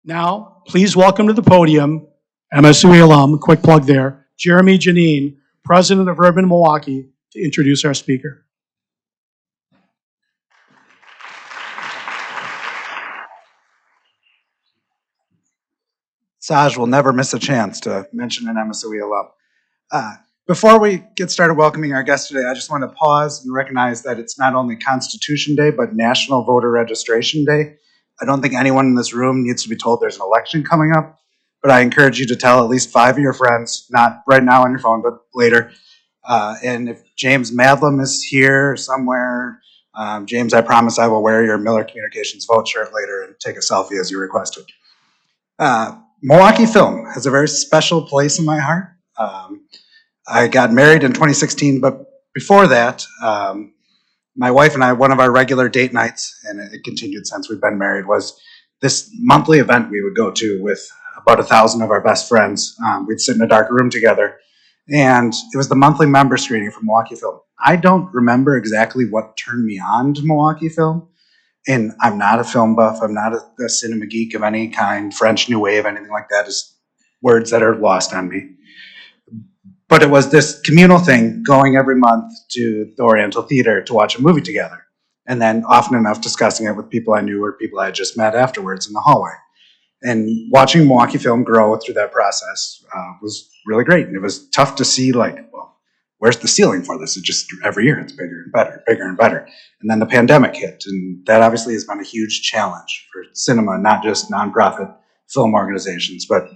Now, please welcome to the podium, MSUE alum, quick plug there, Jeremy Janine, President of Urban Milwaukee, to introduce our speaker. Saj will never miss a chance to mention an MSOE alum. Before we get started welcoming our guest today, I just want to pause and recognize that it's not only Constitution Day, but National Voter Registration Day. I don't think anyone in this room needs to be told there's an election coming up, but I encourage you to tell at least 5 of your friends, not right now on your phone, but later. And if James Madlam is here somewhere, James, I promise I will wear your Miller Communications vote shirt later and take a selfie as you requested. Milwaukee film has a very special place in my heart. I got married in 2016, but before that, my wife and I, one of our regular date nights, and it continued since we've been married, was this monthly event we would go to with about 1,000 of our best friends. We'd sit in a dark room together, and it was the monthly member screening for Milwaukee film. I don't remember exactly what turned me on to Milwaukee film, and I'm not a film buff. I'm not a cinema geek of any kind, French New Wave, anything like that is words that are lost on me. But it was this communal thing, going every month to the Oriental Theater to watch a movie together. And then often enough discussing it with people I knew or people I had just met afterwards in the hallway. And watching Milwaukee film grow through that process was really great. And it was tough to see, like, well, where's the ceiling for this? It just, every year it's bigger and better, bigger and better. And then the pandemic hit. And that obviously has been a huge challenge for cinema, not just nonprofit film organizations, but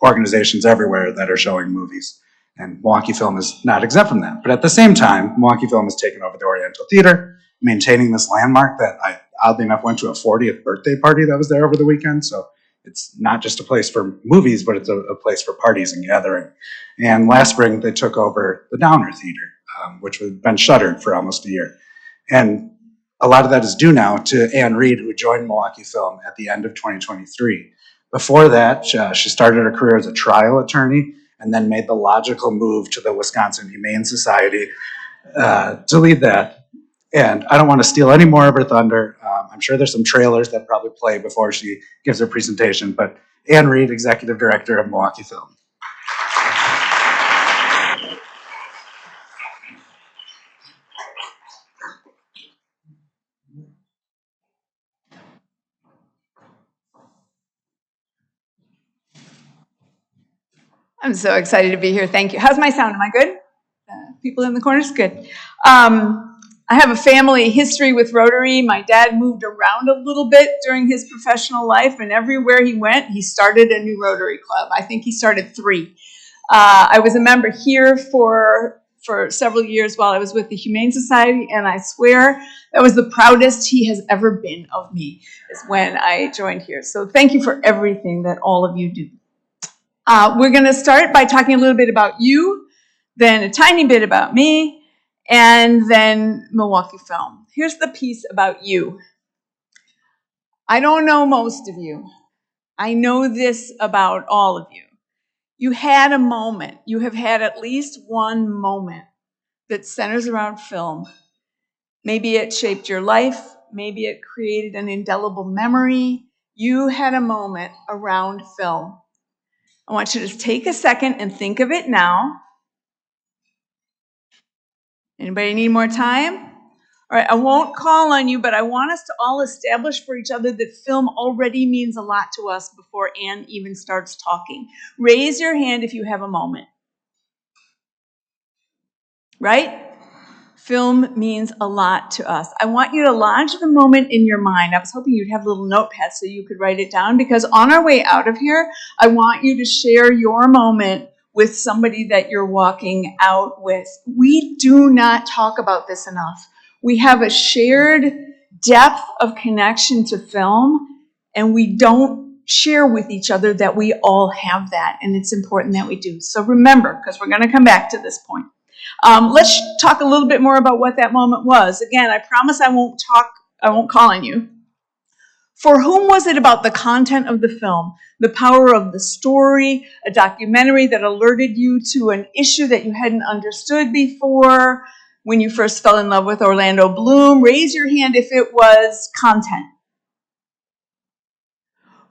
organizations everywhere that are showing movies. And Milwaukee film is not exempt from that. But at the same time, Milwaukee film has taken over the Oriental Theater, maintaining this landmark that I, oddly enough, went to a 40th birthday party that was there over the weekend. So it's not just a place for movies, but it's a place for parties and gathering. And last spring, they took over the Downer Theater, which had been shuttered for almost a year. And a lot of that is due now to Ann Reed, who joined Milwaukee film at the end of 2023. Before that, she started her career as a trial attorney, and then made the logical move to the Wisconsin Humane Society to lead that. And I don't want to steal any more of her thunder. I'm sure there's some trailers that probably play before she gives her presentation, but Ann Reed, Executive Director of Milwaukee Film. I'm so excited to be here. Thank you. How's my sound? Am I good? People in the corners? Good. I have a family history with Rotary. My dad moved around a little bit during his professional life, and everywhere he went, he started a new Rotary club. I think he started 3. I was a member here for several years while I was with the Humane Society, and I swear that was the proudest he has ever been of me, is when I joined here. So thank you for everything that all of you do. We're going to start by talking a little bit about you, then a tiny bit about me, and then Milwaukee film. Here's the piece about you. I don't know most of you. I know this about all of you. You had a moment. You have had at least one moment that centers around film. Maybe it shaped your life. Maybe it created an indelible memory. You had a moment around film. I want you to take a second and think of it now. Anybody need more time? All right, I won't call on you, but I want us to all establish for each other that film already means a lot to us before Ann even starts talking. Raise your hand if you have a moment. Right? Film means a lot to us. I want you to lodge the moment in your mind. I was hoping you'd have a little notepad so you could write it down, because on our way out of here, I want you to share your moment with somebody that you're walking out with. We do not talk about this enough. We have a shared depth of connection to film, and we don't share with each other that we all have that, and it's important that we do. So remember, because we're going to come back to this point. Let's talk a little bit more about what that moment was. Again, I promise I won't call on you. For whom was it about the content of the film, the power of the story, a documentary that alerted you to an issue that you hadn't understood before, when you first fell in love with Orlando Bloom? Raise your hand if it was content.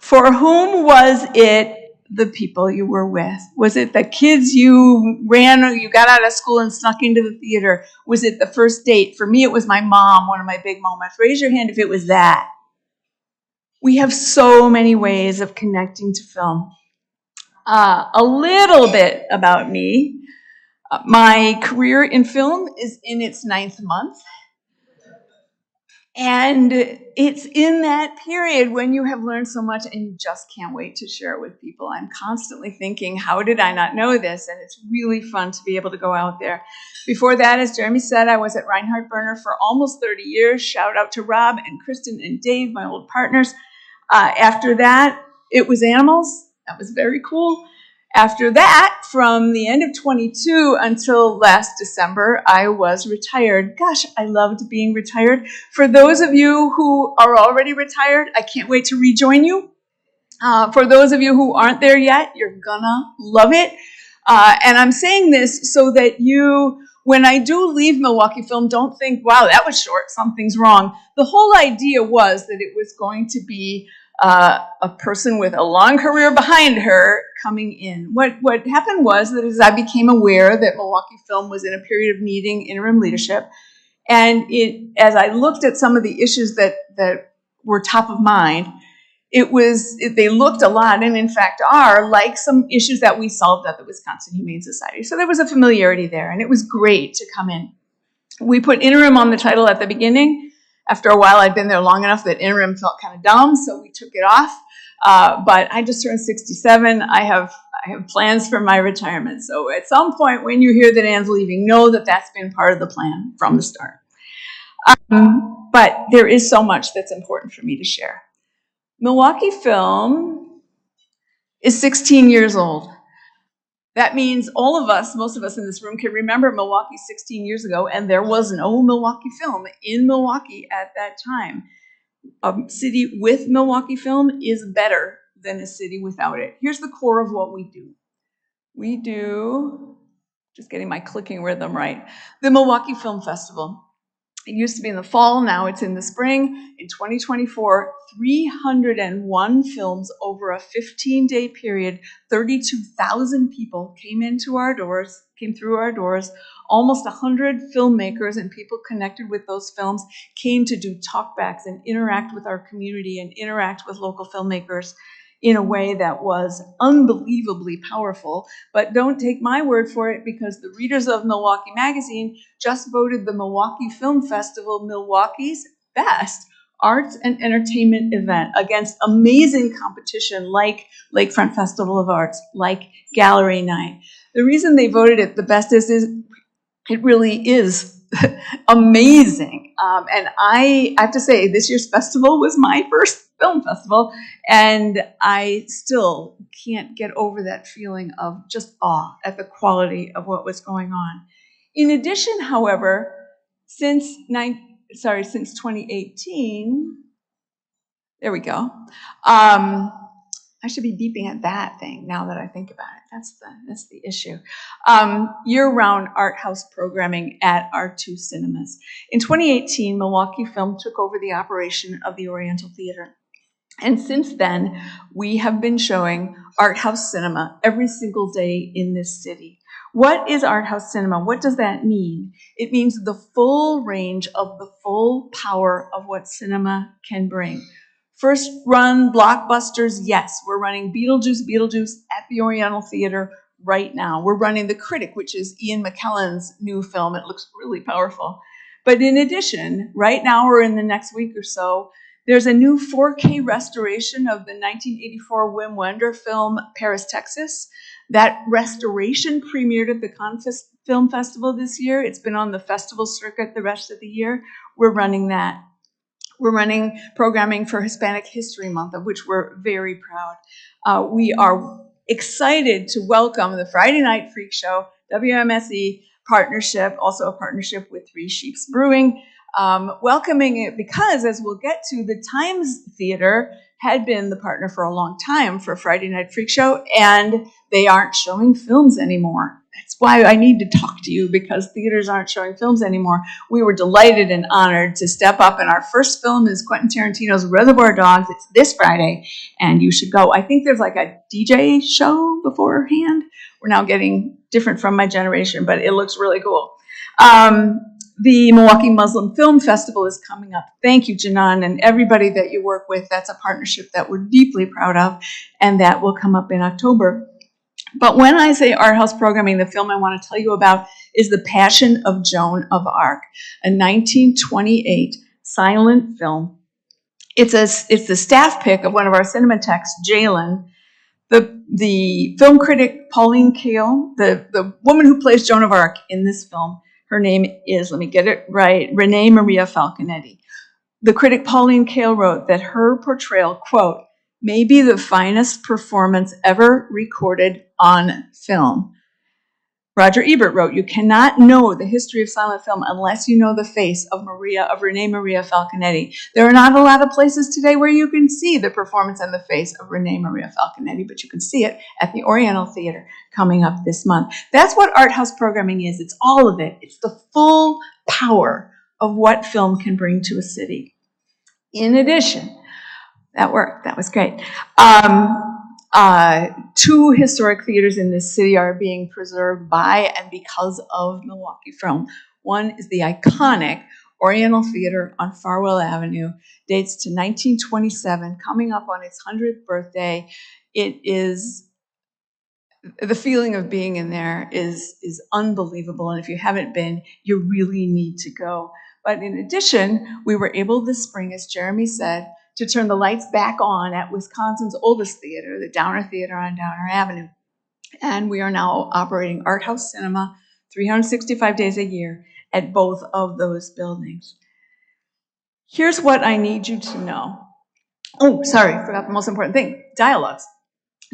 For whom was it the people you were with? Was it the kids you ran or you got out of school and snuck into the theater? Was it the first date? For me, it was my mom, one of my big moments. Raise your hand if it was that. We have so many ways of connecting to film. A little bit about me. My career in film is in its 9th month. And it's in that period when you have learned so much and you just can't wait to share it with people. I'm constantly thinking, how did I not know this? And it's really fun to be able to go out there. Before that, as Jeremy said, I was at Reinhardt Burner for almost 30 years. Shout out to Rob and Kristen and Dave, my old partners. After that, it was animals. That was very cool. After that, from the end of 22 until last December, I was retired. Gosh, I loved being retired. For those of you who are already retired, I can't wait to rejoin you. For those of you who aren't there yet, you're gonna love it. And I'm saying this so that you, when I do leave Milwaukee Film, don't think, wow, that was short, something's wrong. The whole idea was that it was going to be a person with a long career behind her coming in. What happened was that as I became aware that Milwaukee Film was in a period of needing interim leadership, and as I looked at some of the issues that were top of mind, they looked a lot, and in fact are, like some issues that we solved at the Wisconsin Humane Society. So there was a familiarity there, and it was great to come in. We put interim on the title at the beginning. After a while, I'd been there long enough that interim felt kind of dumb, so we took it off. But I just turned 67. I have plans for my retirement. So at some point when you hear that Anne's leaving, know that that's been part of the plan from the start. But there is so much that's important for me to share. Milwaukee Film is 16 years old. That means all of us, most of us in this room, can remember Milwaukee 16 years ago, and there was no Milwaukee Film in Milwaukee at that time. A city with Milwaukee Film is better than a city without it. Here's the core of what we do. We do, just getting my clicking rhythm right, the Milwaukee Film Festival. It used to be in the fall, now it's in the spring. In 2024, 301 films over a 15-day period. 32,000 people came through our doors. Almost 100 filmmakers and people connected with those films came to do talkbacks and interact with our community and interact with local filmmakers in a way that was unbelievably powerful. But don't take my word for it, because the readers of Milwaukee Magazine just voted the Milwaukee Film Festival Milwaukee's best arts and entertainment event against amazing competition like Lakefront Festival of Arts, like Gallery Night. The reason they voted it the best is it really is amazing. And I have to say, this year's festival was my first film festival, and I still can't get over that feeling of just awe at the quality of what was going on. In addition, however, since 2018, there we go. I should be beeping at that thing now that I think about it. That's the issue. Year-round art house programming at our two cinemas. In 2018, Milwaukee Film took over the operation of the Oriental Theater. And since then, we have been showing art house cinema every single day in this city. What is art house cinema? What does that mean? It means the full range of the full power of what cinema can bring. First run blockbusters, yes. We're running Beetlejuice at the Oriental Theater right now. We're running The Critic, which is Ian McKellen's new film. It looks really powerful. But in addition, right now or in the next week or so, there's a new 4K restoration of the 1984 Wim Wenders film, Paris, Texas. That restoration premiered at the Cannes Film Festival this year. It's been on the festival circuit the rest of the year. We're running that. We're running programming for Hispanic History Month, of which we're very proud. We are excited to welcome the Friday Night Freak Show, WMSE partnership, also a partnership with Three Sheeps Brewing, welcoming it because, as we'll get to, the Times Theater had been the partner for a long time for Friday Night Freak Show, and they aren't showing films anymore. That's why I need to talk to you, because theaters aren't showing films anymore. We were delighted and honored to step up, and our first film is Quentin Tarantino's Reservoir Dogs. It's this Friday, and you should go. I think there's like a DJ show beforehand. We're now getting different from my generation, but it looks really cool. The Milwaukee Muslim Film Festival is coming up. Thank you, Janan, and everybody that you work with. That's a partnership that we're deeply proud of, and that will come up in October. But when I say art house programming, the film I want to tell you about is The Passion of Joan of Arc, a 1928 silent film. It's the staff pick of one of our Cinematechs, Jalen. The film critic Pauline Kael, the woman who plays Joan of Arc in this film, her name is, let me get it right, Renee Maria Falconetti. The critic Pauline Kael wrote that her portrayal, quote, may be the finest performance ever recorded on film. Roger Ebert wrote, you cannot know the history of silent film unless you know the face of Renee Maria Falconetti. There are not a lot of places today where you can see the performance and the face of Renee Maria Falconetti, but you can see it at the Oriental Theater coming up this month. That's what art house programming is. It's all of it. It's the full power of what film can bring to a city. In addition, that worked. That was great. Two historic theaters in this city are being preserved by and because of Milwaukee Film. One is the iconic Oriental Theater on Farwell Avenue, dates to 1927, coming up on its 100th birthday. It is, the feeling of being in there is unbelievable, and if you haven't been, you really need to go. But in addition, we were able this spring, as Jeremy said, to turn the lights back on at Wisconsin's oldest theater, the Downer Theater on Downer Avenue. And we are now operating art house cinema 365 days a year at both of those buildings. Here's what I need you to know. Oh, sorry, forgot the most important thing, Dialogues.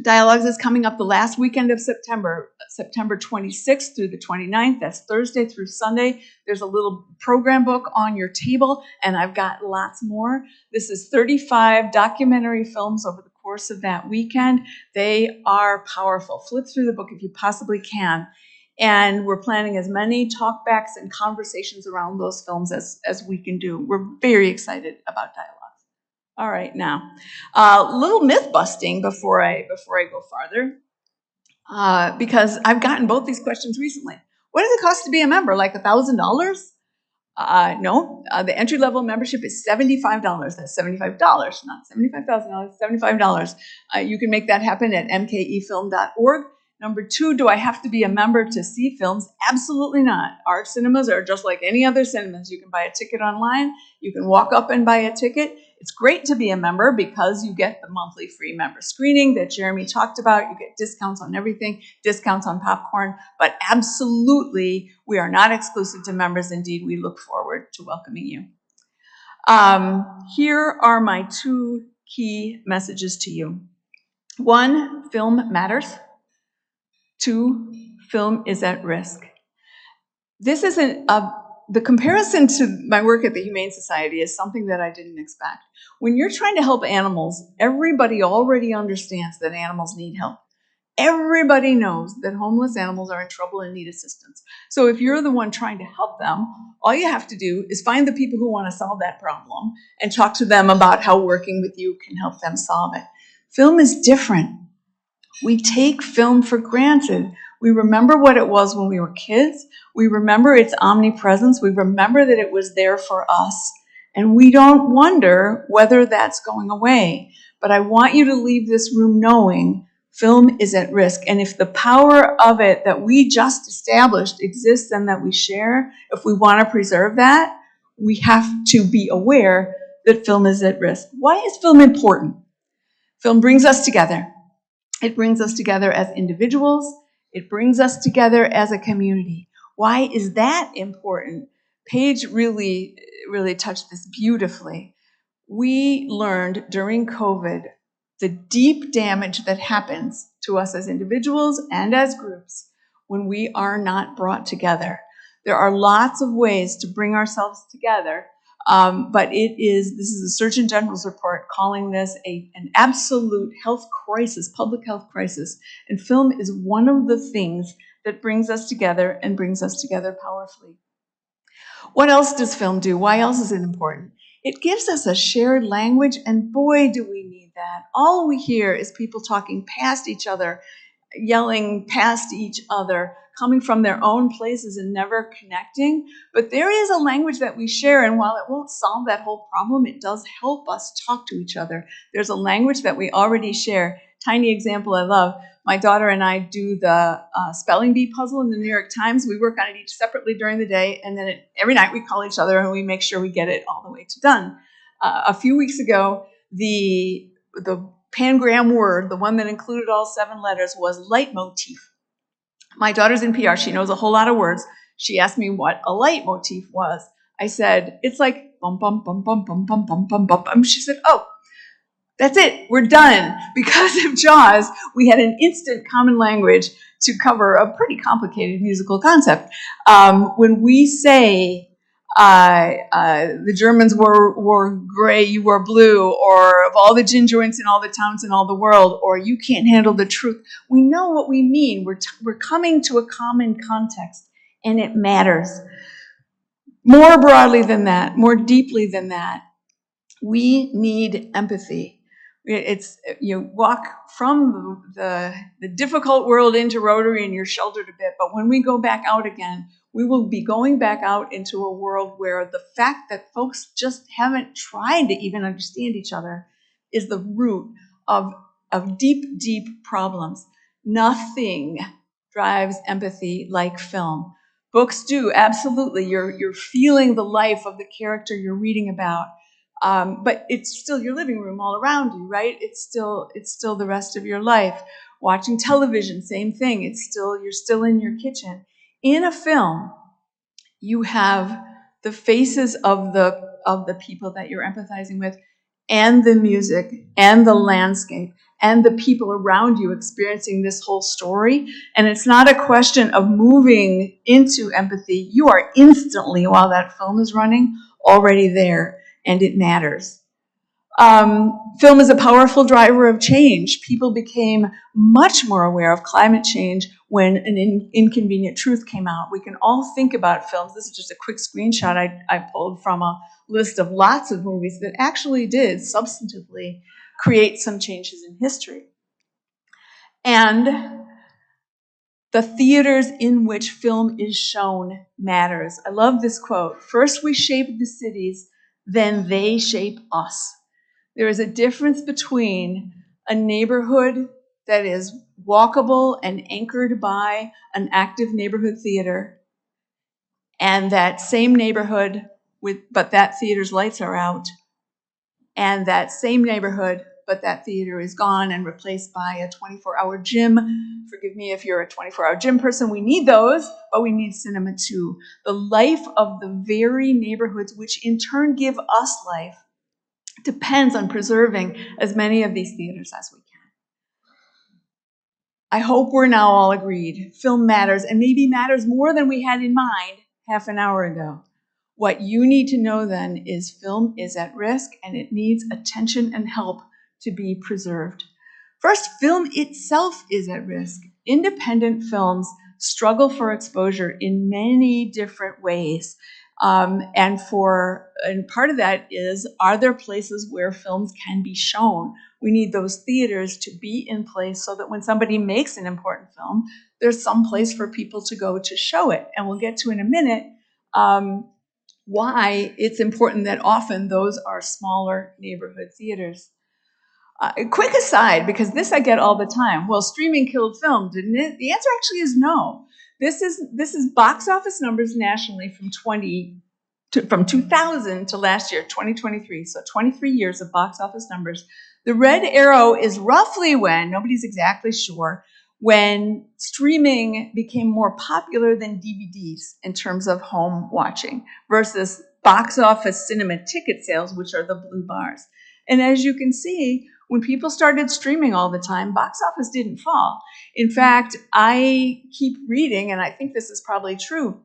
Dialogues is coming up the last weekend of September, September 26th through the 29th. That's Thursday through Sunday. There's a little program book on your table, and I've got lots more. This is 35 documentary films over the course of that weekend. They are powerful. Flip through the book if you possibly can. And we're planning as many talkbacks and conversations around those films as we can do. We're very excited about Dialogues. All right, now, a little myth busting before I go farther, because I've gotten both these questions recently. What does it cost to be a member? Like $1,000? No, the entry level membership is $75. That's $75, not $75,000. $75. You can make that happen at mkefilm.org. Number two, do I have to be a member to see films? Absolutely not. Our cinemas are just like any other cinemas. You can buy a ticket online. You can walk up and buy a ticket. It's great to be a member because you get the monthly free member screening that Jeremy talked about. You get discounts on everything, discounts on popcorn, but absolutely we are not exclusive to members. Indeed, we look forward to welcoming you. Here are my two key messages to you. One, film matters. Two, film is at risk. This isn't the comparison to my work at the Humane Society is something that I didn't expect. When you're trying to help animals, everybody already understands that animals need help. Everybody knows that homeless animals are in trouble and need assistance. So if you're the one trying to help them, all you have to do is find the people who want to solve that problem and talk to them about how working with you can help them solve it. Film is different. We take film for granted. We remember what it was when we were kids. We remember its omnipresence. We remember that it was there for us. And we don't wonder whether that's going away. But I want you to leave this room knowing film is at risk. And if the power of it that we just established exists and that we share, if we want to preserve that, we have to be aware that film is at risk. Why is film important? Film brings us together. It brings us together as individuals. It brings us together as a community. Why is that important? Paige really touched this beautifully. We learned during COVID the deep damage that happens to us as individuals and as groups when we are not brought together. There are lots of ways to bring ourselves together But this is the Surgeon General's report calling this an absolute health crisis, public health crisis. And film is one of the things that brings us together and brings us together powerfully. What else does film do? Why else is it important? It gives us a shared language, and boy, do we need that. All we hear is people talking past each other, yelling past each other, coming from their own places and never connecting. But there is a language that we share, and while it won't solve that whole problem, it does help us talk to each other. There's a language that we already share. Tiny example I love. My daughter and I do the spelling bee puzzle in the New York Times. We work on it each separately during the day, and then every night we call each other and we make sure we get it all the way to done. A few weeks ago, the pangram word, the one that included all 7 letters, was leitmotif. My daughter's in PR. She knows a whole lot of words. She asked me what a leitmotif was. I said, it's like bum, bum, bum, bum, bum, bum, bum, bum, bum. And she said, oh, that's it. We're done. Because of Jaws, we had an instant common language to cover a pretty complicated musical concept. When we say the Germans wore gray, you wore blue, or of all the gin joints in all the towns in all the world, or you can't handle the truth, we know what we mean. We're coming to a common context, and it matters. More broadly than that, more deeply than that, we need empathy. It's you walk from the difficult world into Rotary and you're sheltered a bit, but when we go back out again, we will be going back out into a world where the fact that folks just haven't tried to even understand each other is the root of deep, deep problems. Nothing drives empathy like film. Books do, absolutely. You're feeling the life of the character you're reading about. But it's still your living room all around you, right? It's still the rest of your life. Watching television, same thing. You're still in your kitchen. In a film, you have the faces of the people that you're empathizing with, and the music, and the landscape, and the people around you experiencing this whole story. And it's not a question of moving into empathy. You are instantly, while that film is running, already there. And it matters. Film is a powerful driver of change. People became much more aware of climate change when an inconvenient truth came out. We can all think about films. This is just a quick screenshot I pulled from a list of lots of movies that actually did substantively create some changes in history. And the theaters in which film is shown matters. I love this quote. First we shape the cities, then they shape us. There is a difference between a neighborhood that is walkable and anchored by an active neighborhood theater and that same neighborhood but that theater's lights are out, and that same neighborhood but that theater is gone and replaced by a 24-hour gym. Forgive me if you're a 24-hour gym person. We need those, but we need cinema too. The life of the very neighborhoods, which in turn give us life, depends on preserving as many of these theaters as we can. I hope we're now all agreed. Film matters, and maybe matters more than we had in mind half an hour ago. What you need to know then is film is at risk, and it needs attention and help to be preserved. First, film itself is at risk. Independent films struggle for exposure in many different ways. And part of that is, are there places where films can be shown? We need those theaters to be in place so that when somebody makes an important film, there's some place for people to go to show it. And we'll get to in a minute why it's important that often those are smaller neighborhood theaters. Quick aside, because this I get all the time. Well, streaming killed film, didn't it? The answer actually is no. This is box office numbers nationally from 2000 to last year, 2023. So 23 years of box office numbers. The red arrow is roughly when, nobody's exactly sure, when streaming became more popular than DVDs in terms of home watching versus box office cinema ticket sales, which are the blue bars. And as you can see, when people started streaming all the time, box office didn't fall. In fact, I keep reading, and I think this is probably true,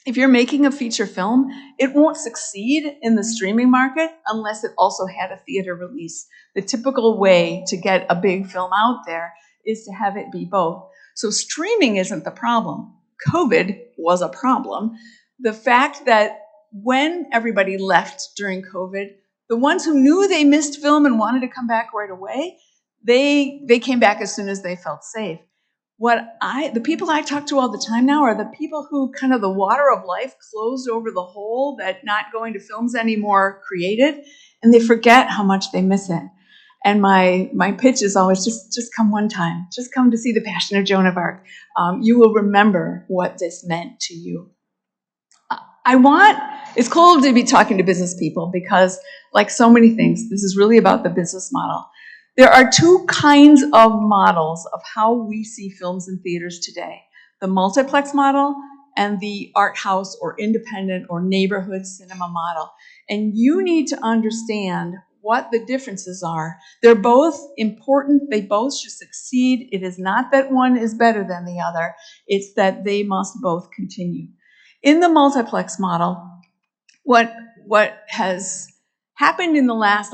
if you're making a feature film, it won't succeed in the streaming market unless it also had a theater release. The typical way to get a big film out there is to have it be both. So streaming isn't the problem. COVID was a problem. The fact that when everybody left during COVID, the ones who knew they missed film and wanted to come back right away, they came back as soon as they felt safe. The people I talk to all the time now are the people who kind of the water of life closed over the hole that not going to films anymore created, and they forget how much they miss it. And my pitch is always just come one time, just come to see The Passion of Joan of Arc. You will remember what this meant to you. It's cool to be talking to business people because, like so many things, this is really about the business model. There are two kinds of models of how we see films in theaters today. The multiplex model and the art house or independent or neighborhood cinema model. And you need to understand what the differences are. They're both important. They both should succeed. It is not that one is better than the other. It's that they must both continue. In the multiplex model, what has happened in the last,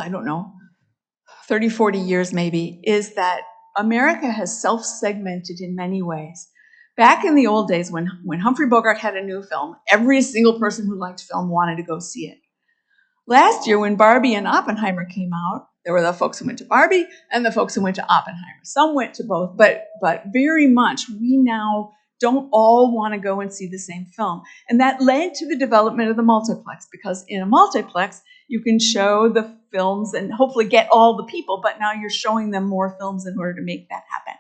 30, 40 years maybe, is that America has self-segmented in many ways. Back in the old days when Humphrey Bogart had a new film, every single person who liked film wanted to go see it. Last year when Barbie and Oppenheimer came out, there were the folks who went to Barbie and the folks who went to Oppenheimer. Some went to both, but very much we now don't all want to go and see the same film. And that led to the development of the multiplex, because in a multiplex, you can show the films and hopefully get all the people, but now you're showing them more films in order to make that happen.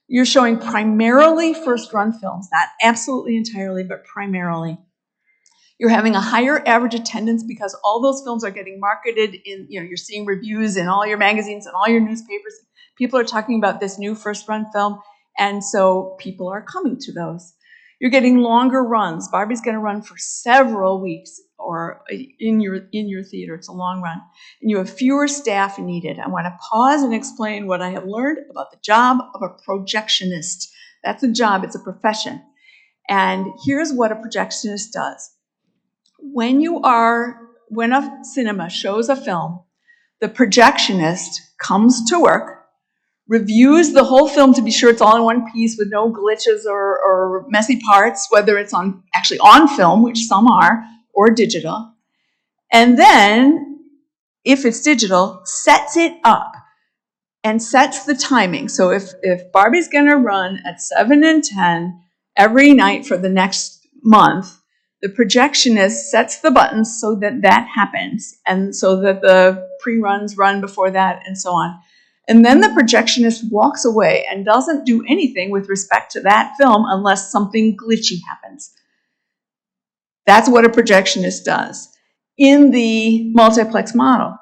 You're showing primarily first-run films, not absolutely entirely, but primarily. You're having a higher average attendance because all those films are getting marketed in, you're seeing reviews in all your magazines and all your newspapers. People are talking about this new first-run film, and so people are coming to those. You're getting longer runs. Barbie's going to run for several weeks or in your theater. It's a long run. And you have fewer staff needed. I want to pause and explain what I have learned about the job of a projectionist. That's a job. It's a profession. And here's what a projectionist does. When a cinema shows a film, the projectionist comes to work, reviews the whole film to be sure it's all in one piece with no glitches or messy parts, whether it's actually on film, which some are, or digital. And then, if it's digital, sets it up and sets the timing. So if Barbie's going to run at 7 and 10 every night for the next month, the projectionist sets the buttons so that that happens, and so that the pre-runs run before that, and so on. And then the projectionist walks away and doesn't do anything with respect to that film unless something glitchy happens. That's what a projectionist does. In the multiplex model,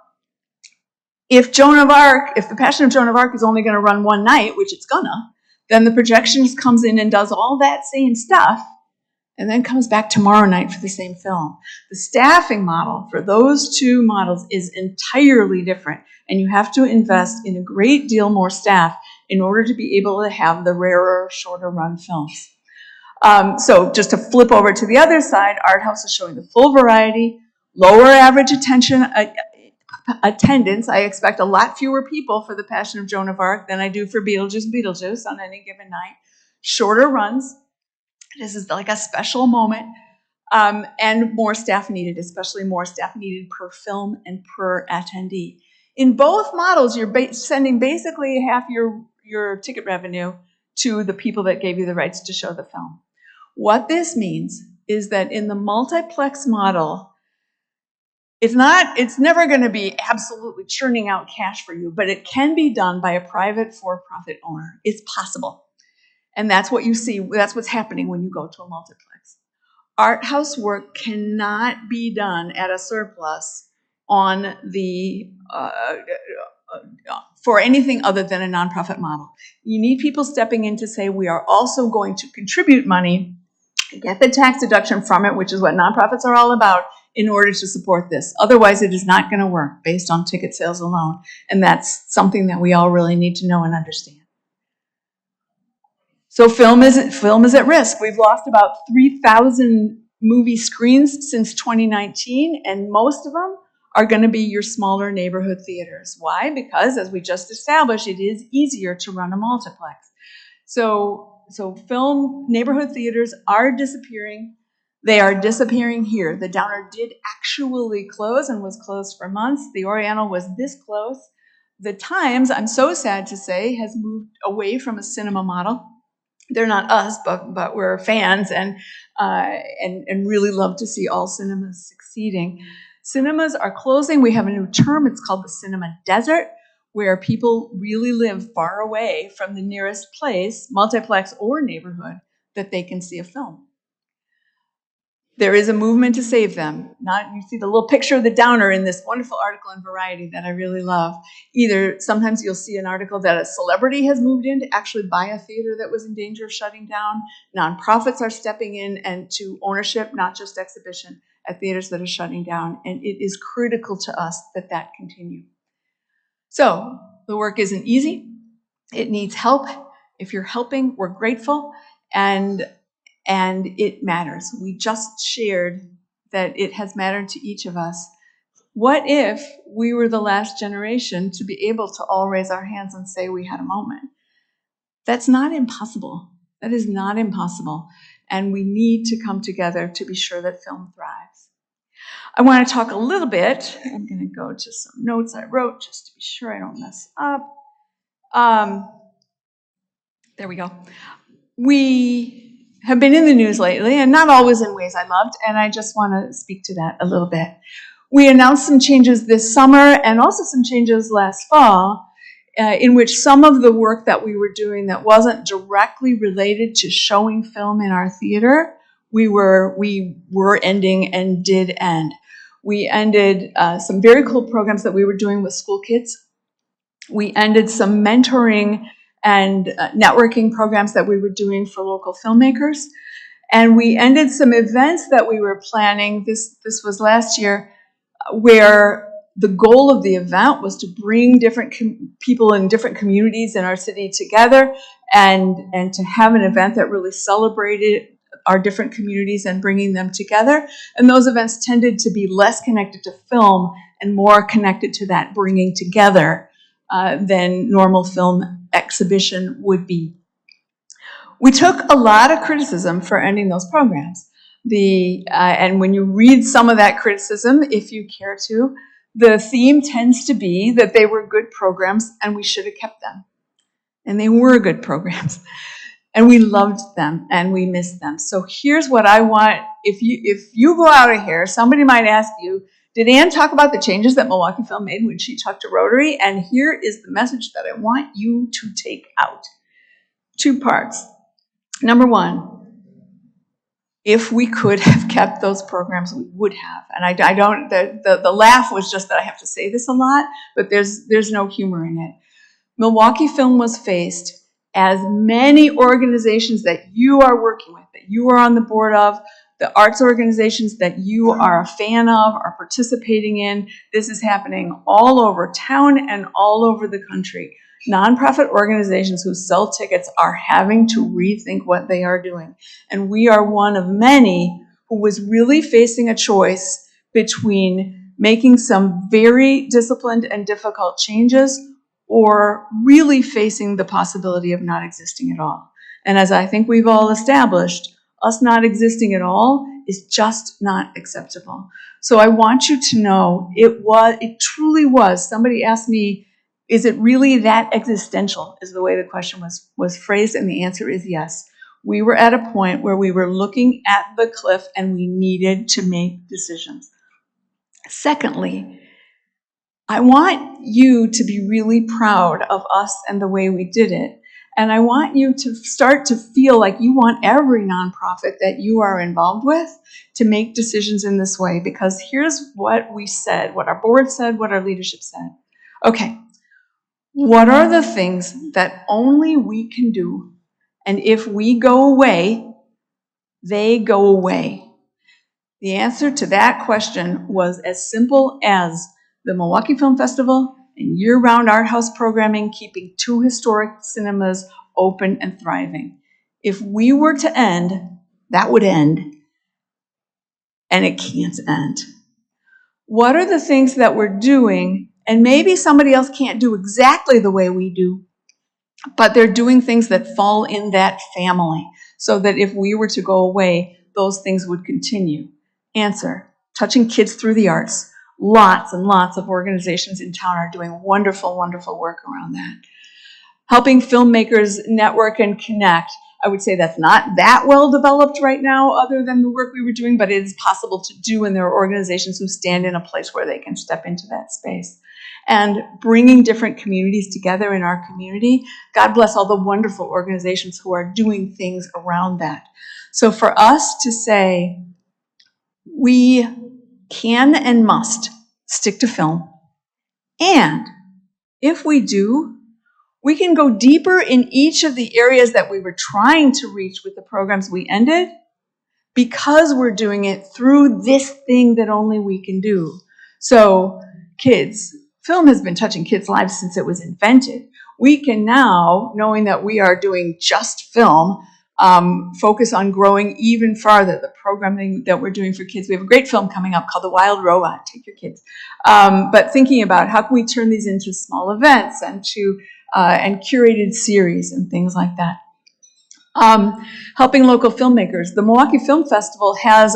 if The Passion of Joan of Arc is only going to run one night, which it's gonna, then the projectionist comes in and does all that same stuff and then comes back tomorrow night for the same film. The staffing model for those two models is entirely different, and you have to invest in a great deal more staff in order to be able to have the rarer, shorter run films. So just to flip over to the other side, Art House is showing the full variety, lower average attendance. I expect a lot fewer people for The Passion of Joan of Arc than I do for Beetlejuice on any given night. Shorter runs. This is like a special moment, and more staff needed, especially more staff needed per film and per attendee. In both models, you're sending basically half your ticket revenue to the people that gave you the rights to show the film. What this means is that in the multiplex model, it's never going to be absolutely churning out cash for you, but it can be done by a private for-profit owner. It's possible. And that's what you see. That's what's happening when you go to a multiplex. Art house work cannot be done at a surplus on for anything other than a nonprofit model. You need people stepping in to say, we are also going to contribute money, get the tax deduction from it, which is what nonprofits are all about, in order to support this. Otherwise, it is not going to work based on ticket sales alone. And that's something that we all really need to know and understand. So film is at risk. We've lost about 3,000 movie screens since 2019, and most of them are going to be your smaller neighborhood theaters. Why? Because, as we just established, it is easier to run a multiplex. So film neighborhood theaters are disappearing. They are disappearing here. The Downer did actually close and was closed for months. The Oriental was this close. The Times, I'm so sad to say, has moved away from a cinema model. They're not us, but we're fans and really love to see all cinemas succeeding. Cinemas are closing. We have a new term. It's called the cinema desert, where people really live far away from the nearest place, multiplex or neighborhood, that they can see a film. There is a movement to save them. You see the little picture of the Downer in this wonderful article in Variety that I really love. Either sometimes you'll see an article that a celebrity has moved in to actually buy a theater that was in danger of shutting down. Nonprofits are stepping in and to ownership, not just exhibition, at theaters that are shutting down. And it is critical to us that that continue. So the work isn't easy. It needs help. If you're helping, we're grateful. And it matters. We just shared that it has mattered to each of us. What if we were the last generation to be able to all raise our hands and say we had a moment? That's not impossible. That is not impossible. And we need to come together to be sure that film thrives. I want to talk a little bit. I'm going to go to some notes I wrote just to be sure I don't mess up. There we go. We have been in the news lately, and not always in ways I loved, and I just want to speak to that a little bit. We announced some changes this summer and also some changes last fall, in which some of the work that we were doing that wasn't directly related to showing film in our theater, we were ending and did end. We ended some very cool programs that we were doing with school kids. We ended some mentoring and networking programs that we were doing for local filmmakers. And we ended some events that we were planning, this was last year, where the goal of the event was to bring different people in different communities in our city together and to have an event that really celebrated our different communities and bringing them together. And those events tended to be less connected to film and more connected to that bringing together than normal film exhibition would be. We took a lot of criticism for ending those programs. And when you read some of that criticism, if you care to, the theme tends to be that they were good programs and we should have kept them. And they were good programs. And we loved them and we missed them. So here's what I want. If you go out of here, somebody might ask you, did Ann talk about the changes that Milwaukee Film made when she talked to Rotary? And here is the message that I want you to take out. 2 parts. Number 1, if we could have kept those programs, we would have. And I don't, the laugh was just that I have to say this a lot, but there's no humor in it. Milwaukee Film was faced, as many organizations that you are working with, that you are on the board of, the arts organizations that you are a fan of, are participating in. This is happening all over town and all over the country. Nonprofit organizations who sell tickets are having to rethink what they are doing. And we are one of many who was really facing a choice between making some very disciplined and difficult changes or really facing the possibility of not existing at all. And as I think we've all established, us not existing at all is just not acceptable. So I want you to know it truly was. Somebody asked me, is it really that existential, is the way the question was phrased, and the answer is yes. We were at a point where we were looking at the cliff and we needed to make decisions. Secondly, I want you to be really proud of us and the way we did it. And I want you to start to feel like you want every nonprofit that you are involved with to make decisions in this way, because here's what we said, what our board said, what our leadership said. Okay, what are the things that only we can do? And if we go away, they go away. The answer to that question was as simple as the Milwaukee Film Festival and year-round art house programming, keeping 2 historic cinemas open and thriving. If we were to end, that would end. and it can't end. What are the things that we're doing, and maybe somebody else can't do exactly the way we do, but they're doing things that fall in that family, so that if we were to go away, those things would continue? Answer: touching kids through the arts. Lots and lots of organizations in town are doing wonderful, wonderful work around that. Helping filmmakers network and connect. I would say that's not that well developed right now, other than the work we were doing, but it is possible to do, and there are organizations who stand in a place where they can step into that space. And bringing different communities together in our community. God bless all the wonderful organizations who are doing things around that. So for us to say, we can and must stick to film, and if we do, we can go deeper in each of the areas that we were trying to reach with the programs we ended, because we're doing it through this thing that only we can do. So, kids, film has been touching kids' lives since it was invented. We can now, knowing that we are doing just film, focus on growing even farther the programming that we're doing for kids. We have a great film coming up called The Wild Robot. Take your kids. But thinking about how can we turn these into small events and curated series and things like that. Helping local filmmakers. The Milwaukee Film Festival has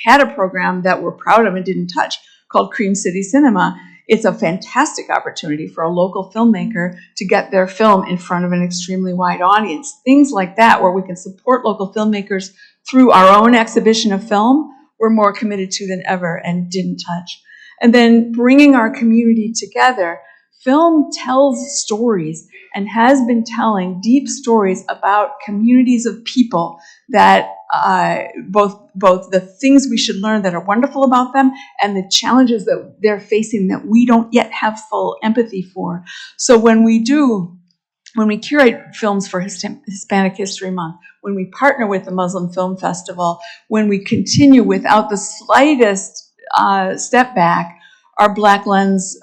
had a program that we're proud of and didn't touch called Cream City Cinema. It's a fantastic opportunity for a local filmmaker to get their film in front of an extremely wide audience. Things like that, where we can support local filmmakers through our own exhibition of film, we're more committed to than ever and didn't touch. And then bringing our community together. Film tells stories and has been telling deep stories about communities of people that both the things we should learn that are wonderful about them and the challenges that they're facing that we don't yet have full empathy for. So when we curate films for Hispanic History Month, when we partner with the Muslim Film Festival, when we continue without the slightest step back our Black Lens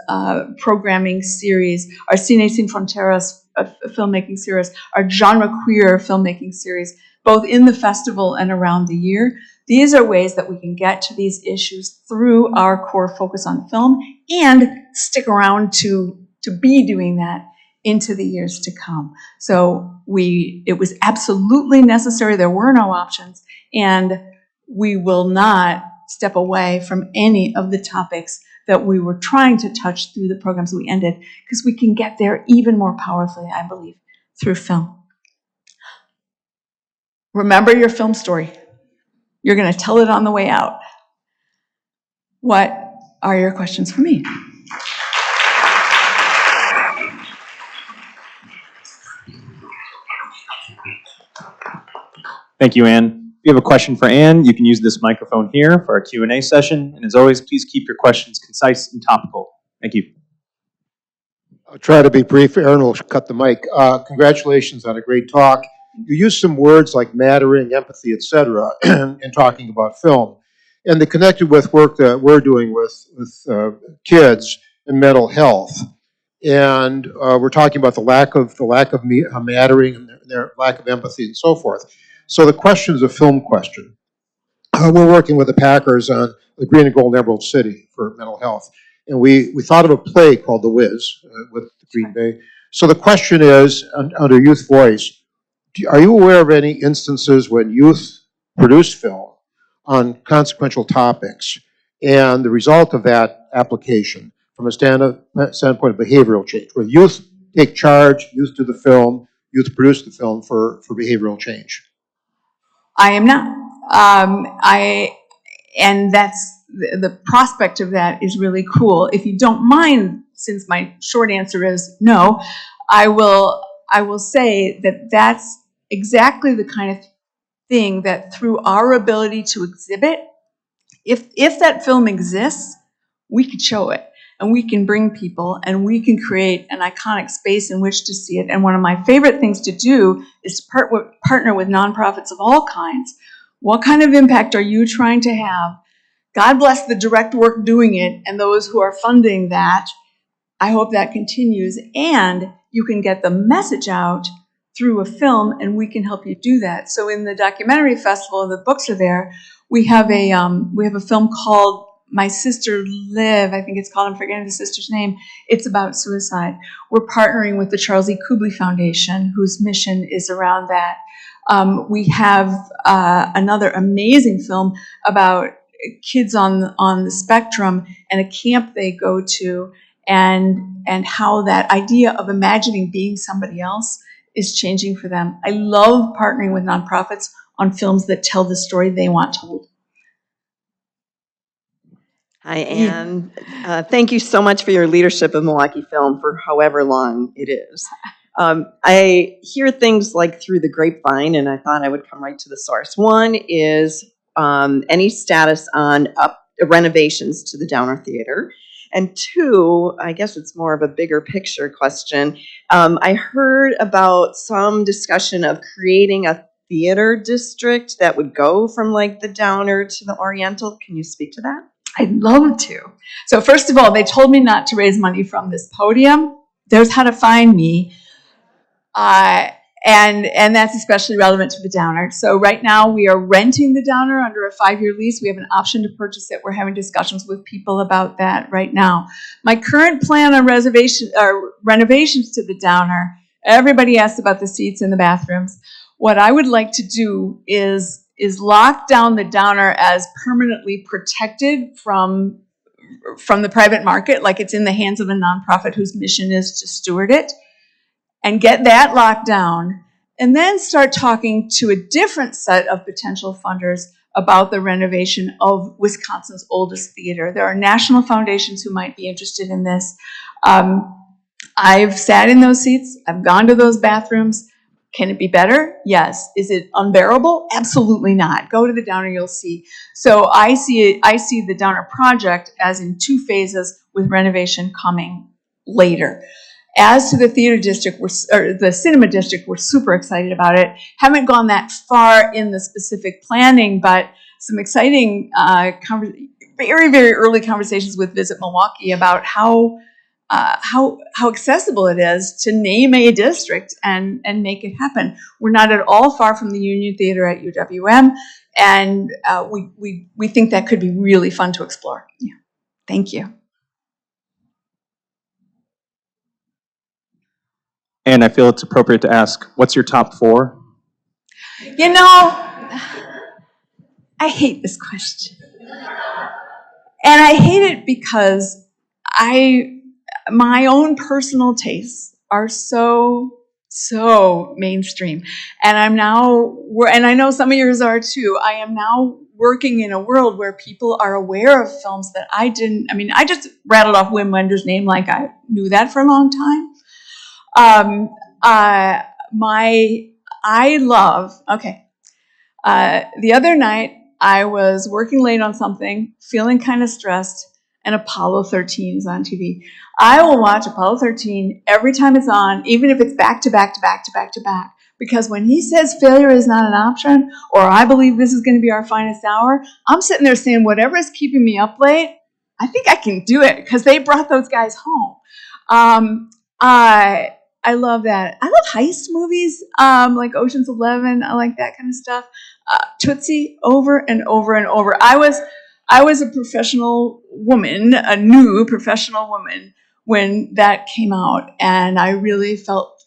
programming series, our Cine Sin Fronteras filmmaking series, our genre queer filmmaking series, both in the festival and around the year. These are ways that we can get to these issues through our core focus on film and stick around to be doing that into the years to come. So it was absolutely necessary. There were no options, and we will not step away from any of the topics that we were trying to touch through the programs we ended, because we can get there even more powerfully, I believe, through film. Remember your film story. You're going to tell it on the way out. What are your questions for me? Thank you, Ann. If you have a question for Ann, you can use this microphone here for our Q&A session. And as always, please keep your questions concise and topical. Thank you. I'll try to be brief. Aaron will cut the mic. Congratulations on a great talk. You used some words like mattering, empathy, etc., in talking about film. And they connected with work that we're doing with kids and mental health. And we're talking about the lack of mattering and their lack of empathy and so forth. So the question is a film question. We're working with the Packers on the Green and Gold Emerald City for mental health. And we thought of a play called The Wiz with Green Bay. So the question is, under Youth Voice, are you aware of any instances when youth produce film on consequential topics and the result of that application from a standpoint of behavioral change, where youth take charge, youth do the film, youth produce the film for behavioral change? I am not. And that's the prospect of that is really cool. If you don't mind, since my short answer is no, I will say that that's exactly the kind of thing that through our ability to exhibit, if that film exists, we could show it. And we can bring people, and we can create an iconic space in which to see it. And one of my favorite things to do is to partner with nonprofits of all kinds. What kind of impact are you trying to have? God bless the direct work doing it and those who are funding that. I hope that continues. And you can get the message out through a film, and we can help you do that. So in the documentary festival, the books are there. We have a film called My Sister Liv, I think it's called, I'm forgetting the sister's name. It's about suicide. We're partnering with the Charles E. Kubly Foundation, whose mission is around that. We have another amazing film about kids on the spectrum and a camp they go to, and how that idea of imagining being somebody else is changing for them. I love partnering with nonprofits on films that tell the story they want told. Hi, Anne. Thank you so much for your leadership of Milwaukee Film for however long it is. I hear things like through the grapevine, and I thought I would come right to the source. One is any status on renovations to the Downer Theater. And two, I guess it's more of a bigger picture question. I heard about some discussion of creating a theater district that would go from like the Downer to the Oriental. Can you speak to that? I'd love to. So first of all, they told me not to raise money from this podium. There's how to find me. And that's especially relevant to the Downer. So right now we are renting the Downer under a 5-year lease. We have an option to purchase it. We're having discussions with people about that right now. My current plan on renovations to the Downer, everybody asked about the seats in the bathrooms. What I would like to do is lock down the Downer as permanently protected from the private market, like it's in the hands of a nonprofit whose mission is to steward it, and get that locked down, and then start talking to a different set of potential funders about the renovation of Wisconsin's oldest theater. There are national foundations who might be interested in this. I've sat in those seats. I've gone to those bathrooms. Can it be better? Yes. Is it unbearable? Absolutely not. Go to the Downer, you'll see. So I see the Downer project as in 2 phases, with renovation coming later. As to the theater district, or the cinema district, we're super excited about it. Haven't gone that far in the specific planning, but some exciting, very, very early conversations with Visit Milwaukee about how accessible it is to name a district and make it happen. We're not at all far from the Union Theater at UWM, and we think that could be really fun to explore. Yeah. Thank you. And I feel it's appropriate to ask, what's your top 4? You know, I hate this question. And I hate it because my own personal tastes are so mainstream. And and I know some of yours are too, I am now working in a world where people are aware of films that I just rattled off Wim Wenders' name like I knew that for a long time. The other night I was working late on something, feeling kind of stressed, and Apollo 13 is on TV. I will watch Apollo 13 every time it's on, even if it's back to back to back to back to back. Because when he says failure is not an option, or I believe this is going to be our finest hour, I'm sitting there saying, whatever is keeping me up late, I think I can do it, because they brought those guys home. I love that. I love heist movies, like Ocean's 11. I like that kind of stuff. Tootsie, over and over and over. I was a professional woman, a new professional woman, when that came out, and I really felt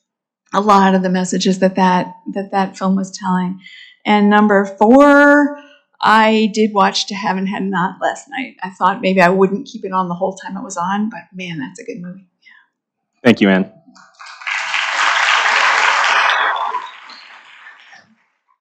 a lot of the messages that film was telling. And number 4, I did watch To Have and Have Not last night. I thought maybe I wouldn't keep it on the whole time it was on, but man, that's a good movie. Thank you, Anne.